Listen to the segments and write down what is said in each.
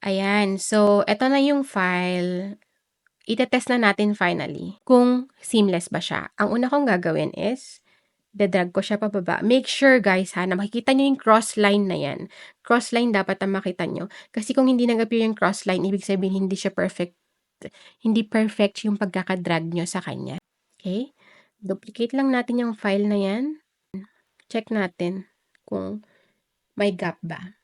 Ayan. So, eto na yung file. Ite-test na natin finally kung seamless ba siya. Ang una kong gagawin is, da-drag ko siya pababa. Make sure guys ha, na makikita nyo yung cross line na yan. Cross line dapat ang makita nyo. Kasi kung hindi nag-appear yung cross line, ibig sabihin hindi perfect yung pagkakadrag nyo sa kanya. Okay? Duplicate lang natin yung file na yan. Check natin kung may gap ba.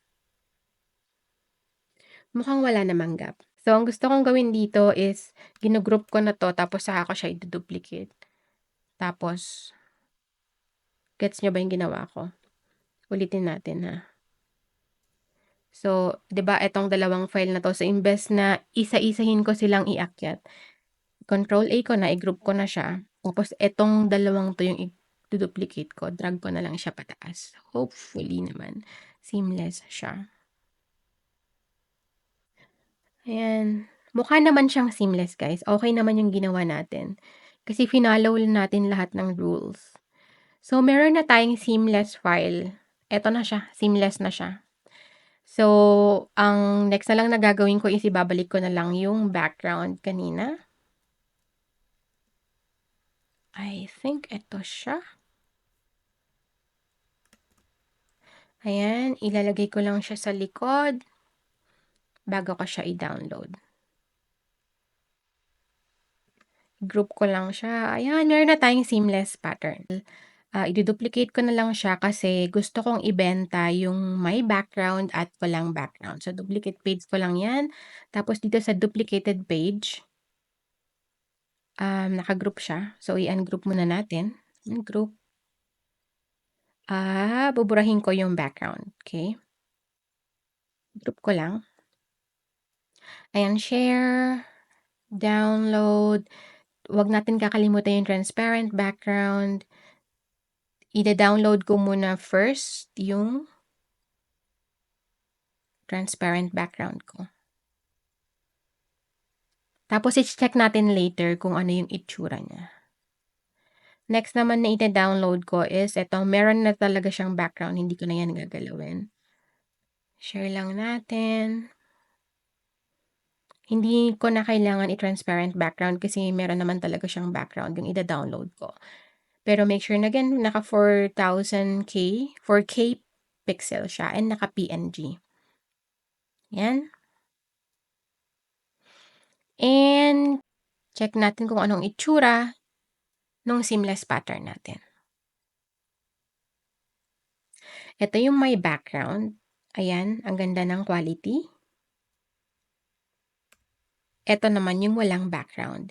Mukhang wala namang gap. So, ang gusto kong gawin dito is, ginugroup ko na to, tapos saka ko siya i-duplicate. Tapos, gets nyo ba yung ginawa ko? Ulitin natin ha. So, 'di ba etong dalawang file na to, so imbes na isa-isahin ko silang iakyat, Control A ko na, i-group ko na siya. Tapos etong dalawang to yung i-duplicate ko, drag ko na lang siya pataas. Hopefully naman, seamless siya. Ayan. Mukha naman siyang seamless guys. Okay naman yung ginawa natin. Kasi finollow natin lahat ng rules. So, meron na tayong seamless file. Eto na siya, seamless na siya. So, ang next na lang na gagawin ko is ibabalik ko na lang yung background kanina. I think ito siya. Ayan, ilalagay ko lang siya sa likod bago ko siya i-download. Group ko lang siya. Ayan, meron na tayong seamless pattern. I-duplicate ko na lang siya kasi gusto kong ibenta yung may background at walang background. So, duplicate page ko lang yan. Tapos, dito sa duplicated page, naka-group siya. So, i-ungroup muna natin. Group. Buburahin ko yung background. Okay? Group ko lang. Ayan, share, download. Huwag natin kakalimutan yung transparent background. Ida-download ko muna first yung transparent background ko. Tapos, i-check natin later kung ano yung itsura niya. Next naman na ita-download ko is ito, meron na talaga siyang background, hindi ko na yan gagalawin. Share lang natin. Hindi ko na kailangan i-transparent background kasi meron naman talaga siyang background yung ida-download ko. Pero make sure na again, naka 4K pixel siya and naka PNG. Yan. And check natin kung anong itsura nung seamless pattern natin. Ito yung my background. Ayan, ang ganda ng quality. Ito naman yung walang background.